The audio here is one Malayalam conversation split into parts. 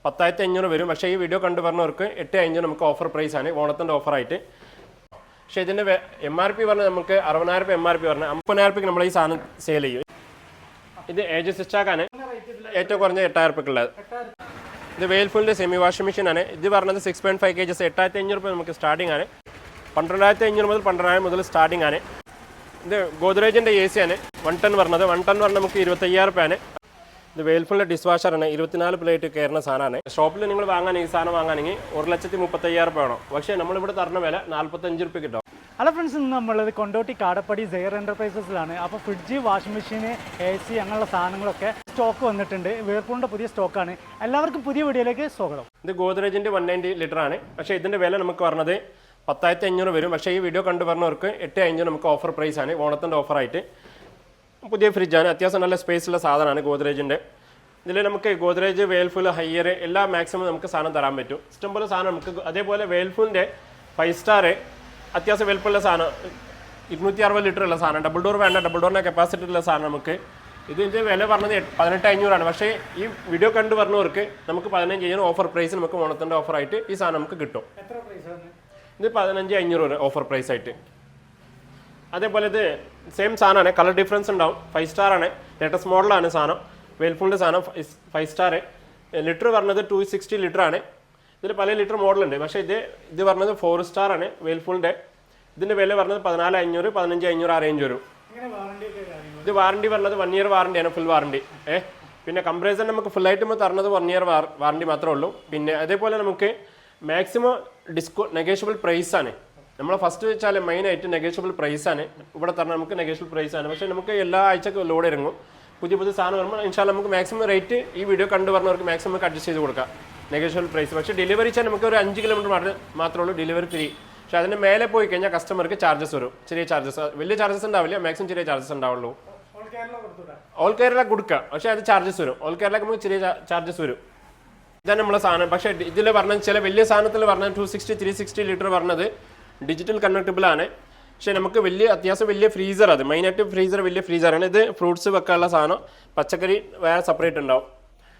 10,500 വരും. പക്ഷേ ഈ വീഡിയോ കണ്ടു പറഞ്ഞവർക്ക് 8,500 നമുക്ക് ഓഫർ പ്രൈസ് ആണ്, ഓണത്തിൻ്റെ ഓഫറായിട്ട്. പക്ഷേ ഇതിൻ്റെ MRP പറഞ്ഞാൽ നമുക്ക് 60,000 MRP പറഞ്ഞാൽ 50,000 നമ്മൾ ഈ സാധനം സെയിൽ ചെയ്യും. ഇത് ഏജസ് സ്റ്റാക്കാണ്, ഏറ്റവും കുറഞ്ഞ 8,000 ഉള്ളത്. ഇത് വേൽഫുളിൻ്റെ സെമി വാഷിംഗ് മെഷീൻ ആണ്. ഇത് പറഞ്ഞത് 6.5 kg 8,500 നമുക്ക് സ്റ്റാർട്ടിംഗ് ആണ്. 12,500 മുതൽ 12,000 മുതൽ സ്റ്റാർട്ടിംഗ് ആണ്. ഇത് ഗോദ്രേജിൻ്റെ AC ആണ്, 1 ton പറഞ്ഞത്. 1 ton പറഞ്ഞാൽ നമുക്ക് 25,000 ആണ്. ഇത് വേൽഫുളിൻ്റെ ഡിഷ് വാഷറാണ്, 24 പ്ലേറ്റ് കയറുന്ന സാധനമാണ്. ഷോപ്പിൽ നിങ്ങൾ വാങ്ങാൻ ഈ സാധനം വാങ്ങാനെങ്കിൽ 1,35,000 വേണം. പക്ഷേ നമ്മളിവിടെ തരുന്ന വില 45 രൂപ കിട്ടും. ഹലോ ഫ്രണ്ട്സ്, ഇന്ന് നമ്മളുള്ളത് കൊണ്ടോട്ടി കാടപ്പടി സെയർ എൻ്റർപ്രൈസസിലാണ്. അപ്പോൾ ഫ്രിഡ്ജ്, വാഷിംഗ് മെഷീൻ, AC അങ്ങനെയുള്ള സാധനങ്ങളൊക്കെ സ്റ്റോക്ക് വന്നിട്ടുണ്ട്. വേൾപൂളിൻ്റെ പുതിയ സ്റ്റോക്കാണ്. എല്ലാവർക്കും പുതിയ വീഡിയോയിലേക്ക് സ്വാഗതം. ഇത് ഗോദ്രേജിൻ്റെ 190 ലിറ്റർ ആണ്. പക്ഷേ ഇതിൻ്റെ വില നമുക്ക് പറഞ്ഞത് 10,500 വരും. പക്ഷേ ഈ വീഡിയോ കണ്ടു പറഞ്ഞവർക്ക് 8,500 നമുക്ക് ഓഫർ പ്രൈസ് ആണ്, ഓണത്തിൻ്റെ ഓഫറായിട്ട്. പുതിയ ഫ്രിഡ്ജാണ്, അത്യാവശ്യം നല്ല സ്പേസുള്ള സാധനമാണ് ഗോദ്രേജിൻ്റെ. ഇതിൽ നമുക്ക് ഗോദ്രേജ്, വേൽഫുൾ, ഹയ്യർ എല്ലാം മാക്സിമം നമുക്ക് സാധനം തരാൻ പറ്റും. ഇഷ്ടംപോലെ സാധനം നമുക്ക്. അതേപോലെ വേൽഫുളിൻ്റെ 5 സ്റ്റാർ അത്യാവശ്യം വലുപ്പമുള്ള സാധനം, 260 ലിറ്റർ ഉള്ള സാധനം. ഡബിൾ ഡോർ വേണ്ട, ഡബിൾ ഡോറിൻ്റെ കപ്പാസിറ്റി ഉള്ള സാധനം നമുക്ക്. ഇതിൻ്റെ വില പറഞ്ഞത് 18,500 ആണ്. പക്ഷേ ഈ വീഡിയോ കണ്ടു പറഞ്ഞവർക്ക് നമുക്ക് 15,000 ഓഫർ പ്രൈസ് നമുക്ക് ഓണത്തിൻ്റെ ഓഫറായിട്ട് ഈ സാധനം നമുക്ക് കിട്ടും. ഇത് 15,500 ഓഫർ പ്രൈസ് ആയിട്ട്. അതേപോലെ ഇത് സെയിം സാധനമാണ്, കളർ ഡിഫറൻസ് ഉണ്ടാവും. 5 സ്റ്റാർ ആണ്, ലേറ്റസ്റ്റ് മോഡലാണ് സാധനം. വേൽഫുളിൻ്റെ സാധനം 5 സ്റ്റാർ. ലിറ്റർ പറഞ്ഞത് 260 ലിറ്റർ ആണ്. ഇതിൽ പല ലിറ്റർ മോഡലുണ്ട്. പക്ഷേ ഇത് പറഞ്ഞത് 4 സ്റ്റാർ ആണ് വേൽഫുളിൻ്റെ. ഇതിൻ്റെ വില പറഞ്ഞത് 14,500, 15,500 ആ റേഞ്ച് വരും. ഇത് വാറണ്ടി പറഞ്ഞത് 1 ഇയർ വാറണ്ടിയാണ്, ഫുൾ വാറണ്ടി. പിന്നെ കംപ്രൈസർ നമുക്ക് ഫുള്ളായിട്ട് നമ്മൾ തരുന്നത് 1 ഇയർ വാറണ്ടി മാത്രമേ ഉള്ളൂ. പിന്നെ അതേപോലെ നമുക്ക് മാക്സിമം നെഗോഷ്യബിൾ പ്രൈസാണ്. നമ്മൾ ഫസ്റ്റ് വെച്ചാൽ മെയിനായിട്ട് നെഗോഷ്യബിൾ പ്രൈസാണ് ഇവിടെ തരണം. നമുക്ക് നെഗോഷ്യബിൾ പ്രൈസാണ്. പക്ഷേ നമുക്ക് എല്ലാ ആഴ്ചക്ക് ലോഡ് ഇറങ്ങും. പുതിയ സാധനം വരുമ്പോൾ ഇൻഷാല്ല നമുക്ക് മാക്സിമം റേറ്റ് ഈ വീഡിയോ കണ്ടു പറഞ്ഞവർക്ക് മാക്സിമം നമുക്ക് അഡ്ജസ്റ്റ് ചെയ്ത് കൊടുക്കാം, നെഗോഷ്യബിൾ പ്രൈസ്. പക്ഷേ ഡെലിവറി വെച്ചാൽ നമുക്ക് ഒരു 5 കിലോമീറ്റർ മാത്രമേ ഉള്ളൂ ഡെലിവറി ഫ്രീ. പക്ഷേ അതിന് മേലെ പോയി കഴിഞ്ഞാൽ കസ്റ്റമർക്ക് ചാർജസ് വരും, ചെറിയ ചാർജസ്. വലിയ ചാർജസ് ഉണ്ടാവില്ല, മാക്സിമം ചെറിയ ചാർജസ് ഉണ്ടാവുള്ളൂ. ഓൾ കേരള കൊടുക്കുക, പക്ഷേ അത് ചാർജസ് വരും. ഓൾ കേരളക്ക് നമുക്ക് ചെറിയ ചാർജസ് വരും. ഇതാണ് നമ്മളെ സാധനം. പക്ഷേ ഇതിൽ പറഞ്ഞത് ചില വലിയ സാധനത്തിൽ പറഞ്ഞത് 260, 360 ലിറ്റർ പറഞ്ഞത് ഡിജിറ്റൽ കൺവെർട്ടിബിൾ ആണ്. പക്ഷേ നമുക്ക് അത്യാവശ്യം വലിയ ഫ്രീസർ, അത് മെയിനായിട്ട് ഫ്രീസർ, വലിയ ഫ്രീസറാണ്. ഇത് ഫ്രൂട്ട്സ് വെക്കാനുള്ള സാധനം, പച്ചക്കറി വേറെ സെപ്പറേറ്റ് ഉണ്ടാവും.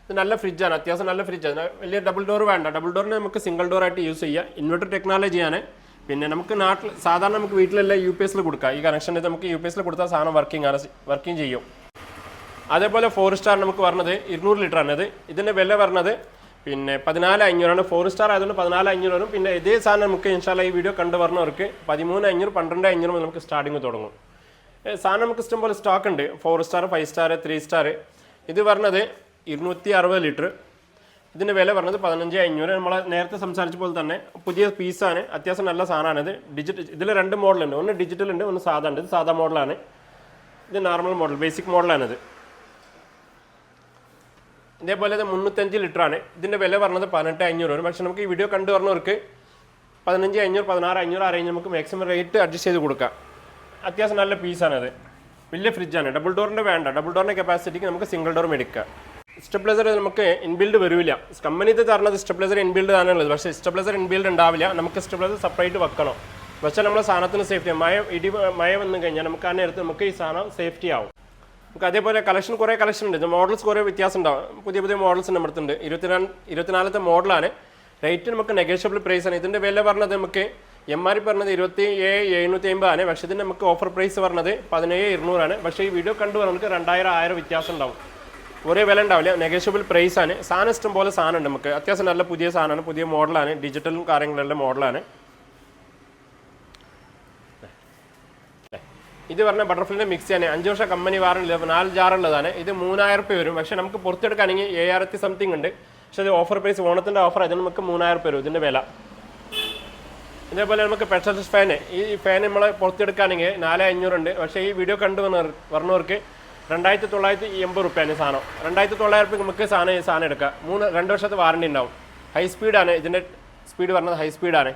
ഇത് നല്ല ഫ്രിഡ്ജാണ്, അത്യാവശ്യം നല്ല ഫ്രിഡ്ജാണ്. വലിയ ഡബിൾ ഡോർ വേണ്ട, ഡബിൾ ഡോറിന് നമുക്ക് സിംഗിൾ ഡോർ ആയിട്ട് യൂസ് ചെയ്യാം. ഇൻവെർട്ടർ ടെക്നോളജിയാണ്. പിന്നെ നമുക്ക് നാട്ടിൽ സാധാരണ നമുക്ക് വീട്ടിലെല്ലാം UPS കൊടുക്കാം. ഈ കണക്ഷൻ നമുക്ക് UPS കൊടുത്താൽ സാധനം വർക്കിംഗ് ചെയ്യും. അതേപോലെ 4 സ്റ്റാർ നമുക്ക് പറഞ്ഞത് 200 ലിറ്റർ ആണ്. ഇതിൻ്റെ വില പറഞ്ഞത് പിന്നെ 14,500 4 സ്റ്റാർ ആയതുകൊണ്ട് 14,500 വരും. പിന്നെ ഇതേ സാധനം നമുക്ക് ഇൻഷാല്ല ഈ വീഡിയോ കണ്ടു പറഞ്ഞവർക്ക് 13,500, 12,500 നമുക്ക് സ്റ്റാർട്ടിങ് തുടങ്ങും. സാധനം നമുക്ക് ഇഷ്ടംപോലെ സ്റ്റോക്ക് ഉണ്ട്. 4 സ്റ്റാർ, 5 സ്റ്റാർ, 3 സ്റ്റാർ. ഇത് പറഞ്ഞത് 260 ലിറ്റർ. ഇതിൻ്റെ വില പറഞ്ഞത് 15,500. നമ്മൾ നേരത്തെ സംസാരിച്ച പോലെ തന്നെ പുതിയ പീസാണ്, അത്യാവശ്യം നല്ല സാധനമാണ്. ഇതിൽ 2 മോഡലുണ്ട്, ഒന്ന് ഡിജിറ്റൽ ഉണ്ട്, ഒന്ന് സാധാ ഉണ്ട്. ഇത് സാധാ മോഡലാണ്, ഇത് നോർമൽ മോഡൽ, ബേസിക് മോഡലാണിത്. ഇതേപോലെ ഇത് 305 ലിറ്റർ ആണ്. ഇതിൻ്റെ വില പറഞ്ഞത് 18,500 വരും. പക്ഷേ നമുക്ക് ഈ വീഡിയോ കണ്ടു പറഞ്ഞവർക്ക് 15,500, 16,500 ആ റേഞ്ച് നമുക്ക് മാക്സിമം റേറ്റ് അഡ്ജസ്റ്റ് ചെയ്ത് കൊടുക്കാം. അത്യാവശ്യം നല്ല പീസാണത്, വലിയ ഫ്രിഡ്ജാണ്. ഡബിൾ ഡോറിൻ്റെ വേണ്ട, ഡബിൾ ഡോറിൻ്റെ കപ്പാസിറ്റിക്ക് നമുക്ക് സിംഗിൾ ഡോർ മേടിക്കാം. സ്റ്റെബിലൈസർ നമുക്ക് ഇൻബിൽഡ് വരില്ല. കമ്പനിയിൽ തരുന്നത് സ്റ്റെബിലൈസർ ഇൻബിൽഡ് ആണുള്ളത്. പക്ഷേ സ്റ്റെബിലൈസർ ഇൻബിൽഡ് ഉണ്ടാവില്ല, നമുക്ക് സ്റ്റെബിലൈസർ സെപ്പറേറ്റ് വെക്കണം. പക്ഷേ നമ്മുടെ സാധനത്തിന് സേഫ്റ്റി, മഴ വന്നു കഴിഞ്ഞാൽ നമുക്ക് ആ നേരത്ത് നമുക്ക് ഈ സാധനം സേഫ്റ്റി ആവും. നമുക്ക് അതേപോലെ കുറേ കളക്ഷൻ ഉണ്ട്. മോഡൽസ് കുറേ വ്യത്യാസം ഉണ്ടാവും. പുതിയ മോഡൽസ് നമ്മുടെ അടുത്തുണ്ട്. 24ത്തെ മോഡലാണ്. റേറ്റ് നമുക്ക് നെഗോഷ്യബിൾ പ്രൈസാണ്. ഇതിൻ്റെ വില പറഞ്ഞത് നമുക്ക് MRP പറഞ്ഞത് 27,750 ആണ്. പക്ഷേ ഇതിന് നമുക്ക് ഓഫർ പ്രൈസ് പറഞ്ഞത് 17,200 ആണ്. പക്ഷേ ഈ വീഡിയോ കണ്ടു നമുക്ക് 2,000 വ്യത്യാസം ഉണ്ടാവും. ഒരേ വില ഉണ്ടാവില്ല, നെഗോഷ്യബിൾ പ്രൈസാണ്. സാധനം ഇഷ്ടം പോലെ സാധനം ഉണ്ട് നമുക്ക്. അത്യാവശ്യം നല്ല പുതിയ സാധനമാണ്, പുതിയ മോഡലാണ്, ഡിജിറ്റലും കാര്യങ്ങളുള്ള മോഡലാണ്. ഇത് പറഞ്ഞാൽ ബട്ടർഫ്ലൈൻ്റെ മിക്സിയാണ്. 5 വർഷം കമ്പനി വാറണ്ടി, 4 ജാറുള്ളതാണ്. ഇത് 3,000 രൂപ വരും. പക്ഷേ നമുക്ക് പുറത്തെടുക്കുകയാണെങ്കിൽ 7,000 സംതിങ് ഉണ്ട്. പക്ഷേ ഇത് ഓഫർ പ്രൈസ്, ഓണത്തിൻ്റെ ഓഫർ, അതിന് നമുക്ക് 3,000 രൂപ വരും ഇതിൻ്റെ വില. ഇതേപോലെ നമുക്ക് പെട്രോൾ ഫാന്, ഈ ഫാൻ നമ്മൾ പുറത്തെടുക്കുകയാണെങ്കിൽ 4,500 ഉണ്ട്. പക്ഷേ ഈ വീഡിയോ കണ്ടു പറഞ്ഞവർക്ക് 2,980 രൂപയാണ് സാധനം. 2,900 രൂപ നമുക്ക് സാധനം എടുക്കാം. 2 വർഷത്തെ വാറണ്ടി ഉണ്ടാവും. ഹൈ സ്പീഡാണ്, ഇതിൻ്റെ സ്പീഡ് പറഞ്ഞത് ഹൈ സ്പീഡാണ്.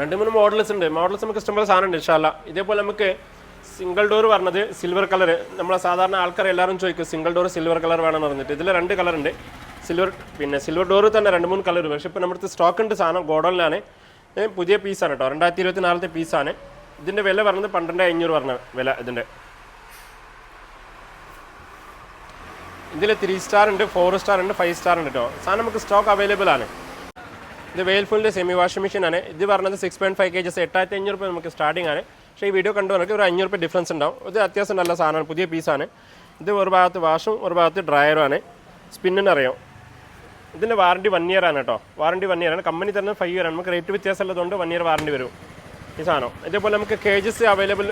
2-3 മോഡൽസ് ഉണ്ട്. മോഡൽസ് നമുക്ക് ഇഷ്ടംപോലെ സാധനം ഉണ്ട് ഇൻഷാല്ലാ. ഇതേപോലെ നമുക്ക് സിംഗിൾ ഡോർ പറഞ്ഞത് സിൽവർ കളർ. നമ്മളെ സാധാരണ ആൾക്കാർ എല്ലാവരും ചോദിക്കും സിംഗിൾ ഡോർ സിൽവർ കളർ വേണമെന്ന് പറഞ്ഞിട്ട്. ഇതിൽ 2 കളറുണ്ട്, സിൽവർ ഡോർ തന്നെ 2-3 കളർ. പക്ഷേ ഇപ്പോൾ നമ്മുടെ സ്റ്റോക്ക് ഉണ്ട് സാധനം, ഗോഡൗണിലാണ്. പുതിയ പീസാണ് കേട്ടോ, 2024ത്തെ പീസാണ്. ഇതിൻ്റെ വില പറഞ്ഞത് 12,500 പറഞ്ഞ വില ഇതിൻ്റെ. ഇതിൽ 3 സ്റ്റാർ ഉണ്ട്, 4 സ്റ്റാർ ഉണ്ട്, 5 സ്റ്റാർ ഉണ്ട് കേട്ടോ. സാധനം നമുക്ക് സ്റ്റോക്ക് അവൈലബിൾ ആണ്. ഇത് വേൽഫുളിൻ്റെ സെമി വാഷിംഗ് മെഷീൻ ആണ്. ഇത് പറഞ്ഞത് 6.5 kg 8500 രൂപ നമുക്ക് സ്റ്റാർട്ടിംഗ് ആണ്. പക്ഷേ ഈ വീഡിയോ കണ്ടുവർക്ക് ഒരു 500 രൂപ ഡിഫറൻസ് ഉണ്ടാവും. ഇത് അത്യാവശ്യം നല്ല സാധനമാണ്, പുതിയ പീസാണ്. ഇത് ഒരു ഭാഗത്ത് വാഷും ഒരു ഭാഗത്ത് ഡ്രയറും ആണ്. സ്പിന്നിന് അറിയാം. ഇതിൻ്റെ വാറണ്ടി 1 ഇയർ ആണ് കേട്ടോ. വാറണ്ടി 1 ഇയർ ആണ്. കമ്പനി തന്നെ 5 ഇയർ ആണ്. നമുക്ക് റേറ്റ് വ്യത്യാസം ഉള്ളതുകൊണ്ട് 1 ഇയർ വാറണ്ടി വരും ഈ സാധനം. ഇതേപോലെ നമുക്ക് കേജസ് അവൈലബിൾ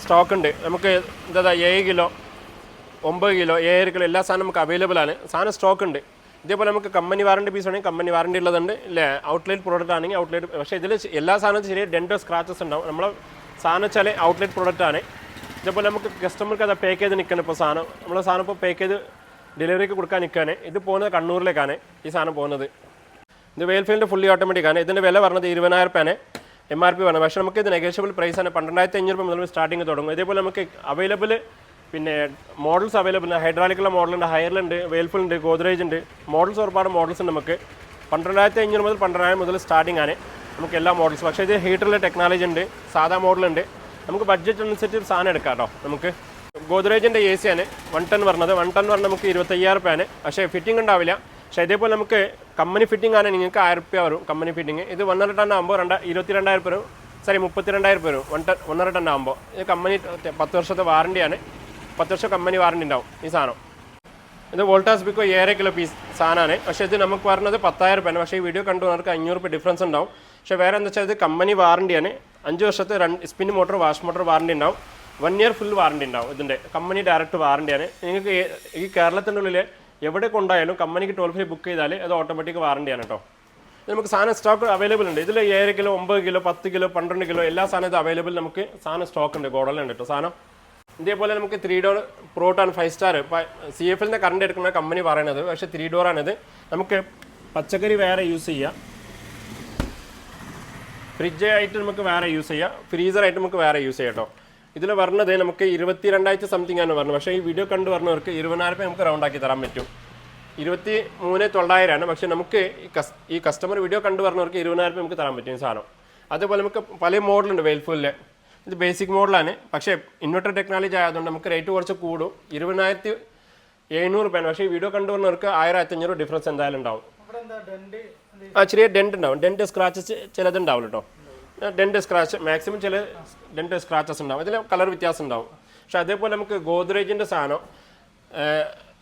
സ്റ്റോക്ക് ഉണ്ട്. നമുക്ക് എന്താ 7 കിലോ 9 കിലോ 7 കിലോ എല്ലാ സാധനം നമുക്ക് അവൈലബിൾ ആണ്. സാധനം സ്റ്റോക്ക് ഉണ്ട്. ഇതേപോലെ നമുക്ക് കമ്പനി വാറണ്ടി പീസ് ആണെങ്കിൽ കമ്പനി വാറണ്ടി ഉള്ളതുണ്ട്, ഇല്ലേ ഔട്ട്ലെറ്റ് പ്രോഡക്റ്റ് ആണെങ്കിൽ ഔട്ട്ലെറ്റ്. പക്ഷേ ഇതിൽ എല്ലാ സാധനവും ചെറിയ ഡെൻറ്റോ സ്ക്രാച്ചസ് ഉണ്ടാവും. നമ്മളെ സാധനം വെച്ചാൽ ഔട്ട്ലെറ്റ് പ്രോഡക്റ്റ് ആണ്. ഇതേപോലെ നമുക്ക് കസ്റ്റമർക്ക് അത് പാക്ക് ചെയ്ത് നിൽക്കണം. ഇപ്പോൾ സാധനം നമ്മളെ സാധനം ഇപ്പോൾ പാക്ക് ചെയ്ത് ഡെലിവറിക്ക് കൊടുക്കാൻ നിൽക്കുകയാണ്. ഇത് പോകുന്നത് കണ്ണൂരിലേക്കാണ് ഈ സാധനം പോകുന്നത്. ഇത് വേൽഫീൽഡ് ഫുള്ളി ഓട്ടോമാറ്റിക് ആണ്. ഇതിൻ്റെ വില പറഞ്ഞത് 20,000 രൂപയാണ് MRP പറഞ്ഞത്. പക്ഷേ നമുക്ക് ഇത് നെഗോഷ്യബിൾ പ്രൈസാണ്. 12,500 രൂപ മുതൽ സ്റ്റാർട്ടിങ് തുടങ്ങും. ഇതേപോലെ നമുക്ക് അവൈലബിൾ പിന്നെ മോഡൽസ് അവൈലബിൾ ഉണ്ട്. ഹൈഡ്രോളിക്കുള്ള മോഡലുണ്ട്, ഹയറിലുണ്ട്, വേൽഫുൾ ഉണ്ട്, ഗോദ്രേജ് ഉണ്ട്. മോഡൽസ് ഒരുപാട് മോഡൽസ് ഉണ്ട്. നമുക്ക് 12,500 മുതൽ 12,000 മുതൽ സ്റ്റാർട്ടിംഗ് ആണ് നമുക്ക് എല്ലാ മോഡൽസ്. പക്ഷേ ഇത് ഹീറ്ററിലെ ടെക്നോളജി ഉണ്ട്, സാധാ മോഡലുണ്ട്. നമുക്ക് ബഡ്ജറ്റ് അനുസരിച്ച് സാധനം എടുക്കാം കേട്ടോ. നമുക്ക് ഗോദ്രേജിൻ്റെ AC ആണ് 110 പറഞ്ഞത്. 110 പറഞ്ഞാൽ നമുക്ക് 25,000 രൂപയാണ്. പക്ഷേ ഫിറ്റിംഗ് ഉണ്ടാവില്ല. പക്ഷേ ഇതേപോലെ നമുക്ക് കമ്പനി ഫിറ്റിംഗ് ആണ് നിങ്ങൾക്ക് 1000 രൂപ വരും കമ്പനി ഫിറ്റിംഗ്. ഇത് 100 ടൺ ആകുമ്പോൾ 22,000 രൂപ വരും. 32,000 രൂപ വരും 100 ടൺ ആകുമ്പോൾ. ഇത് കമ്പനി 10 വർഷത്തെ വാറണ്ടിയാണ്. 10 വർഷം കമ്പനി വാറണ്ടി ഉണ്ടാവും ഈ സാധനം. ഇത് വോൾട്ടാസ് ബിക്കോ 7 കിലോ പീസ് സാധനമാണ്. പക്ഷേ ഇത് നമുക്ക് പറഞ്ഞത് 10,000 രൂപയാണ്. പക്ഷേ ഈ വീഡിയോ കണ്ടുവന്നവർക്ക് 500 രൂപ ഡിഫറൻസ് ഉണ്ടാവും. പക്ഷേ വേറെ എന്താ വെച്ചാൽ ഇത് കമ്പനി വാറണ്ടിയാണ്. 5 വർഷത്തെ spin motor wash motor warranty ഉണ്ടാവും. 1 ഇയർ ഫുൾ വാറണ്ടി ഉണ്ടാവും. ഇതിൻ്റെ കമ്പനി ഡയറക്റ്റ് വാറണ്ടിയാണ്. നിങ്ങൾക്ക് ഈ കേരളത്തിൻ്റെ ഉള്ളിൽ എവിടെ കൊണ്ടായാലും കമ്പനിക്ക് ടോൾ ഫ്രീ ബുക്ക് ചെയ്താൽ അത് ഓട്ടോമാറ്റിക് വാറണ്ടിയാണ് കേട്ടോ. നമുക്ക് സാധനം സ്റ്റോക്ക് അവൈലബിൾ ഉണ്ട്. ഇതിൽ 7 കിലോ 9 കിലോ 10 കിലോ 12 കിലോ എല്ലാ സാധനം ഇത് അവൈലബിൾ നമുക്ക് സാധനം സ്റ്റോക്ക് ഉണ്ട്. ഗോഡലുണ്ട് കേട്ടോ സാധനം. ഇതേപോലെ നമുക്ക് 3 ഡോർ പ്രോട്ടാണ് 5 സ്റ്റാർ CFLൻ്റെ കറണ്ട് എടുക്കുന്ന കമ്പനി പറയണത്. പക്ഷേ 3 ഡോറാണിത്. നമുക്ക് പച്ചക്കറി വേറെ യൂസ് ചെയ്യാം, ഫ്രിഡ്ജ് ആയിട്ട് നമുക്ക് വേറെ യൂസ് ചെയ്യാം, ഫ്രീസറായിട്ട് നമുക്ക് വേറെ യൂസ് ചെയ്യാം കേട്ടോ. ഇതിൽ പറഞ്ഞത് നമുക്ക് 22,000 സംതിങ് ആണ് പറഞ്ഞത്. പക്ഷേ ഈ വീഡിയോ കണ്ടു പറഞ്ഞവർക്ക് 20,000 രൂപ നമുക്ക് റൗണ്ട് ആക്കി തരാൻ പറ്റും. 23,900 ആണ്. പക്ഷേ നമുക്ക് ഈ കസ്റ്റമർ വീഡിയോ കണ്ടു പറഞ്ഞവർക്ക് 20,000 രൂപ നമുക്ക് തരാൻ പറ്റും ഈ സാധനം. അതുപോലെ നമുക്ക് പല മോഡലുണ്ട് വേൽഫുള്ളിൽ. ഇത് ബേസിക് മോഡലാണ്. പക്ഷേ ഇൻവെർട്ടർ ടെക്നോളജി ആയതുകൊണ്ട് നമുക്ക് റേറ്റ് കുറച്ച് കൂടും. 20,700 രൂപയാണ്. പക്ഷേ ഈ വീഡിയോ കണ്ടുവന്നവർക്ക് 1,500 ഡിഫറൻസ് എന്തായാലും ഉണ്ടാവും. ചെറിയ ഡെൻറ്റ് ഉണ്ടാവും. ഡെൻറ്റ് സ്ക്രാച്ചസ് ചിലത് ഉണ്ടാവില്ല കേട്ടോ. ഡെൻറ്റ് സ്ക്രാച്ച് മാക്സിമം ചില ഡെൻറ്റ് സ്ക്രാച്ചസ് ഉണ്ടാവും. ഇതിൽ കളർ വ്യത്യാസം ഉണ്ടാവും. പക്ഷേ അതേപോലെ നമുക്ക് ഗോദ്രേജിൻ്റെ സാധനം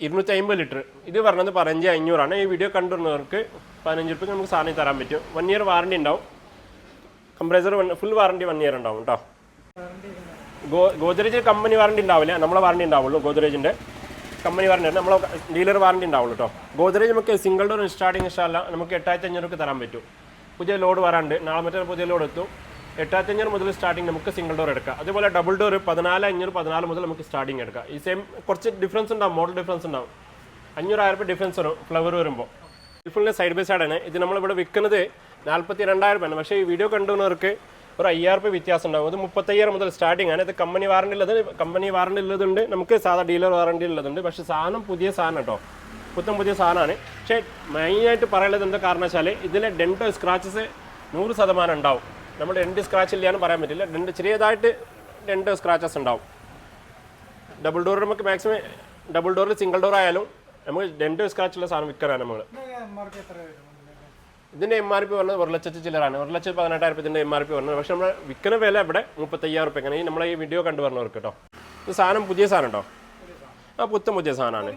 250 ലിറ്റർ ഇത് പറഞ്ഞത് 15,500 ആണ്. ഈ വീഡിയോ കണ്ടുവന്നവർക്ക് 15 രൂപയ്ക്ക് നമുക്ക് സാധനം തരാൻ പറ്റും. 1 ഇയർ വാറണ്ടി ഉണ്ടാവും. കംപ്രസർ ഫുൾ വാറണ്ടി 1 ഇയർ ഉണ്ടാവും കേട്ടോ. ഗോദ്രേജ് കമ്പനി വാറണ്ടി ഉണ്ടാവില്ല, നമ്മളെ വാറണ്ടി ഉണ്ടാവുള്ളൂ. ഗോദ്രേജിൻ്റെ കമ്പനി വാറണ്ടി ആണ്, നമ്മളെ ഡീലർ വാറണ്ടി ഉണ്ടാവുള്ളൂ കേട്ടോ. ഗോദ്രേജ് നമുക്ക് സിംഗിൾ ഡോർ സ്റ്റാർട്ടിങ് ഇഷ്ടമല്ല നമുക്ക് 8,500 രൂപയ്ക്ക് തരാൻ പറ്റും. പുതിയ ലോഡ് വരാണ്ട് നാളെ മറ്റേ പുതിയ ലോഡ് എത്തും. 8,500 മുതൽ സ്റ്റാർട്ടിങ് നമുക്ക് സിംഗിൾ ഡോർ എടുക്കാം. അതുപോലെ ഡബിൾ ഡോർ 14,500 14 മുതൽ നമുക്ക് സ്റ്റാർട്ടിങ് എടുക്കാം. ഈ സെയിം കുറച്ച് ഡിഫറൻസ് ഉണ്ടാവും, മോഡൽ ഡിഫറൻസ് ഉണ്ടാവും. 500,000 രൂപ ഡിഫറൻസ് വരും ഫ്ലവർ വരുമ്പോൾ. ഫുള്ളിൻ്റെ സൈഡ് ബൈ സൈഡാണ്. ഇത് നമ്മളിവിടെ വിൽക്കുന്നത് 42,000 രൂപയാണ്. പക്ഷേ ഈ വീഡിയോ കണ്ടുവന്നവർക്ക് ഒരു 5,000 രൂപ വ്യത്യാസം ഉണ്ടാവും. ഇത് 35,000 മുതൽ സ്റ്റാർട്ടിംഗ് ആണ്. ഇത് കമ്പനി വാറണ്ടി ഉള്ളതുണ്ട്, നമുക്ക് സാധാ ഡീലർ വാറണ്ടി ഉള്ളതുണ്ട്. പക്ഷേ സാധനം പുതിയ സാധനം കേട്ടോ, പുതിയ സാധനമാണ്. പക്ഷേ മെയിനായിട്ട് പറയുന്നത് എന്താ കാരണം വെച്ചാൽ ഇതിലെ ഡെൻറ്റോ സ്ക്രാച്ചസ് 100% ഉണ്ടാവും. നമ്മൾ ഡെൻറ്റ് സ്ക്രാച്ച് ഇല്ലാന്ന് പറയാൻ പറ്റില്ല. ചെറിയതായിട്ട് ഡെൻറ്റോ സ്ക്രാച്ചസ് ഉണ്ടാവും. ഡബിൾ ഡോർ നമുക്ക് മാക്സിമം ഡബിൾ ഡോറിൽ സിംഗിൾ ഡോർ ആയാലും നമുക്ക് ഡെൻറ്റോ സ്ക്രാച്ചുള്ള സാധനം വിൽക്കാനാണ് നമ്മൾ. ഇതിൻ്റെ MRP പറഞ്ഞത് 1,00,000 ചില്ലറാണ്. 1,18,000 രൂപ ഇതിൻ്റെ MRP പറഞ്ഞത്. പക്ഷേ നമ്മൾ വിൽക്കുന്ന വില ഇവിടെ 35,000 രൂപ. അങ്ങനെ നമ്മളെ ഈ വീഡിയോ കണ്ടു പറഞ്ഞവർക്ക് കേട്ടോ. ഇത് സാധനം പുതിയ സാധനം കേട്ടോ. പുതിയ സാധനമാണ്.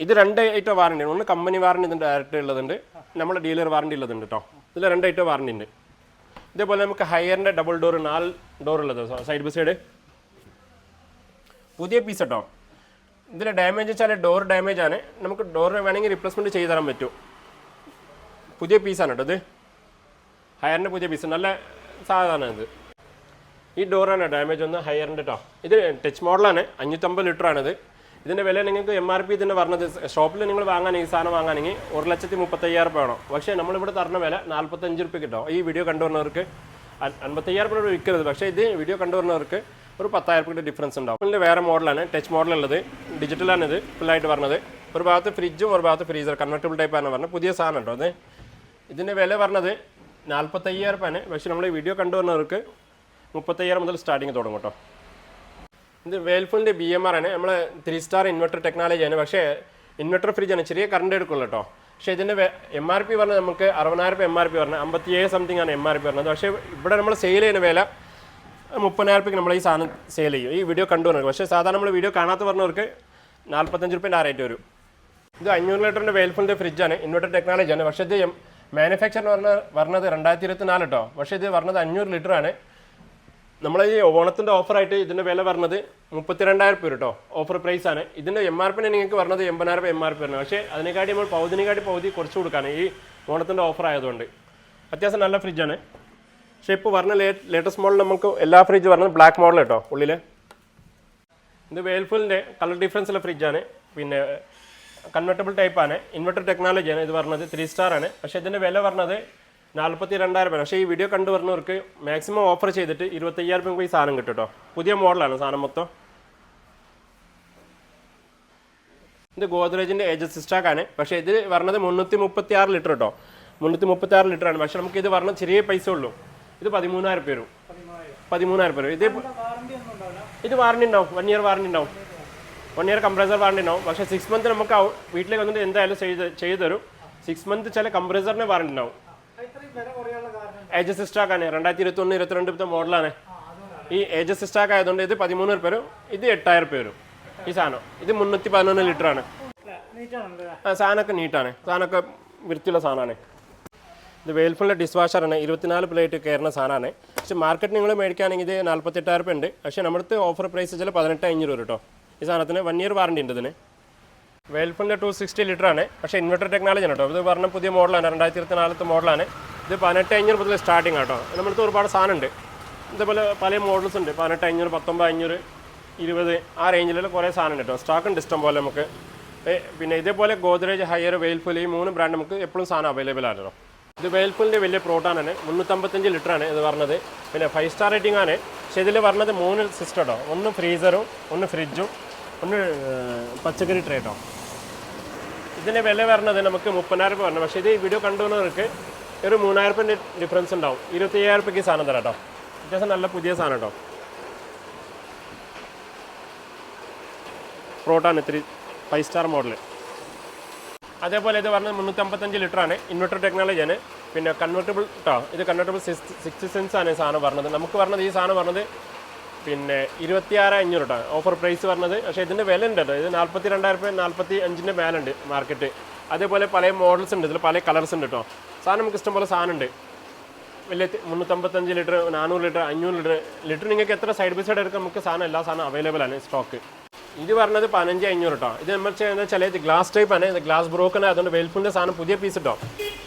ഇത് 2 ഐറ്റം വാറണ്ടി ഉണ്ട്. ഒന്ന് കമ്പനി വാറണ്ടി ഇതിൻ്റെ ഡയറക്റ്റ് ഉള്ളതുണ്ട്, നമ്മുടെ ഡീലർ വാറണ്ടി ഉള്ളതുണ്ട് കേട്ടോ. ഇതിൽ 2 ഐറ്റം വാറണ്ടി ഉണ്ട്. ഇതേപോലെ നമുക്ക് ഹയറിൻ്റെ ഡബിൾ ഡോർ 4 ഡോർ ഉള്ളത് സൈഡ് ബൈ സൈഡ് പുതിയ പീസ് കേട്ടോ. ഇതിൽ ഡാമേജ് വെച്ചാൽ ഡോർ ഡാമേജ് ആണ്. നമുക്ക് ഡോർ വേണമെങ്കിൽ റിപ്ലേസ്മെൻറ്റ് ചെയ്ത് തരാൻ പറ്റും. പുതിയ പീസാണ് കേട്ടോ. ഇത് ഹയറിൻ്റെ പുതിയ പീസ്, നല്ല സാധനമാണ് ഇത്. ഈ ഡോറാണ് ഡാമേജ് ഒന്ന് ഹയറിൻ്റെ കേട്ടോ. ഇത് ടച്ച് മോഡലാണ്. 550 ലിറ്ററാണിത്. ഇതിൻ്റെ വില നിങ്ങൾക്ക് MRP ഇതിൻ്റെ പറഞ്ഞത് ഷോപ്പിൽ നിങ്ങൾ വാങ്ങാനെങ്കിൽ ഈ സാധനം വാങ്ങാനെങ്കിൽ 1,35,000 രൂപ വേണം. പക്ഷേ നമ്മളിവിടെ തരുന്ന വില 45 രൂപ കിട്ടും. ഈ വീഡിയോ കണ്ടുവന്നവർക്ക് 55,000 രൂപ വിൽക്കരുത്. പക്ഷേ ഇത് വീഡിയോ കണ്ടുവന്നവർക്ക് ഒരു 10,000 രൂപയുടെ ഡിഫറൻസ് ഉണ്ടാവും. ഇതിൻ്റെ വേറെ മോഡലാണ്, ടച്ച് മോഡലുള്ളത്, ഡിജിറ്റലാണ്. ഇത് ഫുള്ളായിട്ട് പറഞ്ഞത്. ഒരു ഭാഗത്ത് ഫ്രിഡ്ജും ഒരു ഭാഗത്ത് ഫ്രീസർ കൺവെർട്ടബിൾ ടൈപ്പാണ് പറഞ്ഞത്. പുതിയ സാധനം കേട്ടോ. അത് ഇതിൻ്റെ വില പറഞ്ഞത് 45,000 രൂപയാണ്. പക്ഷേ നമ്മൾ ഈ വീഡിയോ കണ്ടുവന്നവർക്ക് 35,000 മുതൽ സ്റ്റാർട്ടിങ് തുടങ്ങും കേട്ടോ. ഇത് വേൽഫുളിൻ്റെ BMR ആണ്, നമ്മൾ 3 സ്റ്റാർ ഇൻവെർട്ടർ ടെക്നോളജിയാണ്. പക്ഷേ ഇൻവെർട്ടർ ഫ്രിഡ്ജാണ്, ചെറിയ കറണ്ട് എടുക്കുള്ളൂ കേട്ടോ. പക്ഷേ ഇതിൻ്റെ MRP പറഞ്ഞത് നമുക്ക് 60,000 MRP പറഞ്ഞത് 57 സംതിങ് ആണ് MRP പറഞ്ഞത്. പക്ഷേ ഇവിടെ നമ്മൾ സെയിൽ ചെയ്യുന്ന വില 30,000 നമ്മൾ ഈ സാധനം സെയിൽ ചെയ്യും, ഈ വീഡിയോ കണ്ടുവന്നത്. പക്ഷേ സാധാരണ നമ്മൾ വീഡിയോ കാണാത്ത പറഞ്ഞവർക്ക് 45 രൂപേൻ്റെ ആ റേറ്റ് വരും. ഇത് 500 ലിറ്ററിൻ്റെ വേൽഫുളിൻ്റെ ഫ്രിഡ്ജാണ്, ഇൻവെർട്ടർ ടെക്നോളജിയാണ്. പക്ഷേ ഇത് മാനുഫാക്ചർ പറഞ്ഞത് 2024 കേട്ടോ. പക്ഷേ ഇത് പറഞ്ഞത് 500 ലിറ്ററാണ്. നമ്മൾ ഈ ഓണത്തിൻ്റെ ഓഫറായിട്ട് ഇതിൻ്റെ വില പറഞ്ഞത് 32,000 രൂപ കേട്ടോ, ഓഫർ പ്രൈസാണ്. ഇതിൻ്റെ MRP നിങ്ങൾക്ക് പറഞ്ഞത് 80,000 MRP വരുന്നത്. പക്ഷേ അതിനെക്കാട്ടി നമ്മൾ പകുതി കുറച്ച് കൊടുക്കുകയാണ് ഈ ഓണത്തിൻ്റെ ഓഫർ ആയതുകൊണ്ട്. അത്യാവശ്യം നല്ല ഫ്രിഡ്ജാണ്. പക്ഷേ ഇപ്പോൾ പറഞ്ഞ ലേറ്റസ്റ്റ് മോഡൽ നമുക്ക് എല്ലാ ഫ്രിഡ്ജ് പറഞ്ഞത് ബ്ലാക്ക് മോഡൽ കേട്ടോ ഉള്ളിൽ. ഇത് വേൽഫുളിൻ്റെ കളർ ഡിഫറൻസ് ഉള്ള ഫ്രിഡ്ജാണ്. പിന്നെ കൺവെർട്ടബിൾ ടൈപ്പാണ്, ഇൻവെർട്ടർ ടെക്നോളജിയാണ്. ഇത് പറഞ്ഞത് 3 സ്റ്റാർ ആണ്. പക്ഷേ ഇതിൻ്റെ വില പറഞ്ഞത് 42,000 രൂപ. പക്ഷേ ഈ വീഡിയോ കണ്ടു പറഞ്ഞവർക്ക് മാക്സിമം ഓഫർ ചെയ്തിട്ട് 25,000 രൂപ ഈ സാധനം കിട്ടും കേട്ടോ. പുതിയ മോഡലാണ് സാധനം മൊത്തം. ഇത് ഗോദ്രേജിൻ്റെ ഏജസ് സ്റ്റാക്കാണ്. പക്ഷേ ഇത് പറഞ്ഞത് 336 ലിറ്റർ കേട്ടോ, 336 ലിറ്ററാണ്. പക്ഷേ നമുക്ക് ഇത് പറഞ്ഞ ചെറിയ പൈസ ഉള്ളൂ. ഇത് 13,000 രൂപ വരും, 13,000 രൂപ. ഇത് വാറണ്ടി ഉണ്ടാവും, 1 ഇയർ വാറണ്ടി ഉണ്ടാവും, 1 ഇയർ കംപ്രസർ വാറണ്ടി ഉണ്ടാവും. പക്ഷേ 6 മന്ത് നമുക്ക് വീട്ടിലേക്ക് വന്നിട്ട് എന്തായാലും ചെയ്ത് തരും. 6 മന്ത് ചില കംപ്രസറിന് വാറണ്ടി ഉണ്ടാവും. ഏജസ് സ്റ്റാക്കാണ്, 2021, 22 മോഡലാണ്. ഈ ഏജസ് സ്റ്റാക്ക് ആയതുകൊണ്ട് ഇത് 13,000 രൂപ വരും, ഇത് 8,000 രൂപ വരും ഈ സാധനം. ഇത് 311 ലിറ്ററാണ്. സാധനമൊക്കെ നീറ്റാണ്, സാധനമൊക്കെ വൃത്തിയുള്ള സാധനമാണ്. ഇത് വേൽഫുളിൻ്റെ ഡിഷ് വാഷറാണ്, 24 പ്ലേറ്റ് കയറുന്ന സാധനമാണ്. പക്ഷേ മാർക്കറ്റ് നിങ്ങൾ മേടിക്കുകയാണെങ്കിൽ ഇത് 48,000 രൂപ ഉണ്ട്. പക്ഷേ നമ്മുടെ ഓഫർ പ്രൈസ് വെച്ചാൽ 18,500 കേട്ടോ. ഈ സാധനത്തിന് 1 ഇയർ വാറണ്ടി ഉണ്ട് ഇതിന്. വേൽഫുളിൻ്റെ 260 ലിറ്ററാണ്. പക്ഷേ ഇൻവെർട്ടർ ടെക്നോളജി ആണ് കേട്ടോ. ഇത് പറഞ്ഞ പുതിയ മോഡലാണ്, 2024 മോഡലാണ്. ഇത് 18,500 മുതൽ സ്റ്റാർട്ടിങ് കേട്ടോ. നമ്മുടെ ഒരുപാട് സാധനം ഉണ്ട്. ഇതേപോലെ പല മോഡൽസ് ഉണ്ട്, 18,500, 19,500, 20 ആ റേഞ്ചിലുള്ള കുറേ സാധനം ഉണ്ട് കേട്ടോ. സ്റ്റോക്ക് ഉണ്ട് ഇഷ്ടം പോലെ നമുക്ക്. പിന്നെ ഇതേപോലെ ഗോദ്രേജ്, ഹയർ, വേൽഫുൾ ഈ 3 ബ്രാൻഡ് നമുക്ക് എപ്പോഴും സാധനം അവൈലബിൾ ആണ് കേട്ടോ. ഇത് വേൽഫുളിൻ്റെ വലിയ പ്രോട്ടാണ്, 355 ലിറ്ററാണ് ഇത് പറഞ്ഞത്. പിന്നെ 5 സ്റ്റാർ റേറ്റിംഗ് ആണ്. പക്ഷേ ഇതിൽ പറഞ്ഞത് 3 സിസ്റ്റം കേട്ടോ, 1 ഫ്രീസറും 1 ഫ്രിഡ്ജും 1 പച്ചക്കറി ട്രേ കേട്ടോ. ഇതിൻ്റെ വില പറഞ്ഞത് നമുക്ക് 30,000 രൂപ പറഞ്ഞു. പക്ഷേ ഇത് ഈ വീഡിയോ കണ്ടുവന്നവർക്ക് ഒരു 3,000 രൂപേൻ്റെ ഡിഫറൻസ് ഉണ്ടാവും. 25,000 രൂപയ്ക്ക് സാധനം തരാം കേട്ടോ. അത്യാവശ്യം നല്ല പുതിയ സാധനം കേട്ടോ. പ്രോട്ടാണ് 5 സ്റ്റാർ മോഡൽ. അതേപോലെ ഇത് പറഞ്ഞത് 355 ലിറ്ററാണ്, ഇൻവെർട്ടർ ടെക്നോളജിയാണ്. പിന്നെ കൺവെർട്ടബിൾ കേട്ടോ, ഇത് കൺവെർട്ടബിൾ 6 സെൻസ് ആണ് ഈ സാധനം പറഞ്ഞത്. നമുക്ക് പറഞ്ഞത് ഈ സാധനം പറഞ്ഞത് പിന്നെ 26,500 കേട്ടോ ഓഫർ പ്രൈസ് പറഞ്ഞത്. പക്ഷേ ഇതിൻ്റെ വില ഉണ്ട് കേട്ടോ, ഇത് 42,000 രൂപ, 45,000 മേലുണ്ട് മാർക്കറ്റ്. അതേപോലെ പല മോഡൽസ് ഉണ്ട്, ഇതിൽ പല കളേഴ്സ് ഉണ്ട് കേട്ടോ. സാധനം നമുക്ക് ഇഷ്ടംപോലെ സാധനം ഉണ്ട്. വലിയ 355 ലിറ്റർ, 400 ലിറ്റർ, 500 ലിറ്റർ നിങ്ങൾക്ക് എത്ര സൈഡ് ബൈ സൈഡ് എടുക്കാം നമുക്ക് സാധനം, എല്ലാ സാധനം അവൈലബിൾ ആണ് സ്റ്റോക്ക്. ഇത് പറഞ്ഞത് 15,500 കേട്ടോ. ഇത് നമ്മൾ ചെയ്യുന്നത് ചില ഇത് ഗ്ലാസ് ടൈപ്പ് ആണ്, ഇത് ഗ്ലാസ് ബ്രോക്കൺ ആയതുകൊണ്ട് വേൽഫുളിൻ്റെ സാധനം പുതിയ പീസ് കേട്ടോ,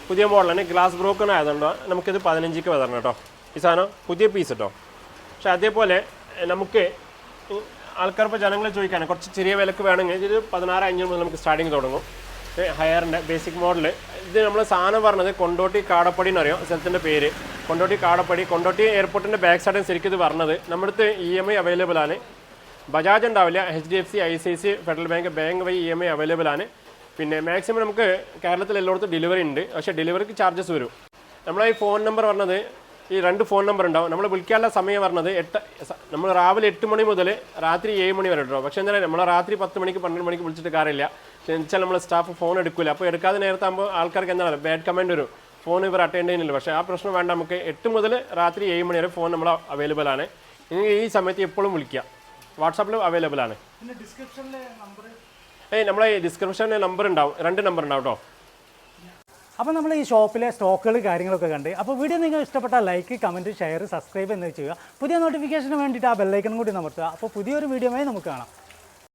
പുതിയ മോഡലാണ്. ഗ്ലാസ് ബ്രോക്കൺ ആയതുകൊണ്ട് നമുക്കിത് 15,000 വരണം കേട്ടോ. ഈ സാധനം പുതിയ പീസ് കേട്ടോ. പക്ഷേ അതേപോലെ നമുക്ക് ആൾക്കാർ ഇപ്പോൾ ജനങ്ങൾ ചോദിക്കുകയാണ് കുറച്ച് ചെറിയ വിലക്ക് വേണമെങ്കിൽ ഇത് 16,500 മുതൽ നമുക്ക് സ്റ്റാർട്ടിങ് തുടങ്ങും. ഹയറിൻ്റെ ബേസിക് മോഡൽ. ഇത് നമ്മൾ സാധനം പറഞ്ഞത് കൊണ്ടോട്ടി കാടപ്പടി എന്നറിയാം സ്ഥലത്തിൻ്റെ പേര്, കൊണ്ടോട്ടി കാടപ്പടി. കൊണ്ടോട്ടി എയർപോർട്ടിൻ്റെ ബാക്ക് സൈഡിൽ ശരിക്കും ഇത് പറഞ്ഞത്. നമ്മുടെ അടുത്ത് EMI അവൈലബിൾ ആണ്. ബജാജ് ഉണ്ടാവില്ല, HDFC, ICICI, ഫെഡറൽ ബാങ്ക് വഴി EMI അവൈലബിൾ ആണ്. പിന്നെ മാക്സിമം നമുക്ക് കേരളത്തിൽ എല്ലായിടത്തും ഡെലിവറി ഉണ്ട്. പക്ഷേ ഡെലിവറിക്ക് ചാർജസ് വരും. നമ്മളെ ഈ ഫോൺ നമ്പർ പറഞ്ഞത് ഈ 2 ഫോൺ നമ്പർ ഉണ്ടാവും. നമ്മൾ വിളിക്കാനുള്ള സമയം പറഞ്ഞത് നമ്മൾ രാവിലെ 8 മണി മുതൽ രാത്രി 7 മണി വരെ കേട്ടോ. പക്ഷേ എന്താ നമ്മൾ രാത്രി 10 മണിക്ക് 12 മണിക്ക് വിളിച്ചിട്ട് കാര്യമില്ല. വെച്ചാൽ നമ്മൾ സ്റ്റാഫ് ഫോൺ എടുക്കില്ല. അപ്പോൾ എടുക്കാതെ നേരത്താകുമ്പോൾ ആൾക്കാർക്ക് എന്താണ് ബാഡ് കമൻറ്റ് വരും, ഫോൺ ഇവർ അറ്റൻഡ് ചെയ്യുന്നില്ല. പക്ഷേ ആ പ്രശ്നം വേണ്ട, നമുക്ക് 8 മുതൽ രാത്രി 7 മണി വരെ ഫോൺ നമ്മൾ അവൈലബിൾ ആണ്. ഈ സമയത്ത് എപ്പോഴും വിളിക്കുക. വാട്സാപ്പിൽ അവൈലബിൾ ആണ്. നമ്മളെ ഡിസ്ക്രിപ്ഷനിൽ നമ്പർ ഉണ്ടാവും, 2 നമ്പർ ഉണ്ടാവും കേട്ടോ. അപ്പോൾ നമ്മൾ ഈ ഷോപ്പിലെ സ്റ്റോക്കുകൾ കാര്യങ്ങളൊക്കെ കണ്ട്. അപ്പോൾ വീഡിയോ നിങ്ങൾക്ക് ഇഷ്ടപ്പെട്ടാൽ ലൈക്ക്, കമൻറ്റ്, ഷെയർ, സബ്സ്ക്രൈബ് എന്നിവ ചെയ്യുക. പുതിയ നോട്ടിഫിക്കേഷന് വേണ്ടിയിട്ട് ആ ബെല്ലൈക്കൺ കൂടി അമർത്തുക. അപ്പോൾ പുതിയൊരു വീഡിയോയുമായി നമുക്ക് കാണാം.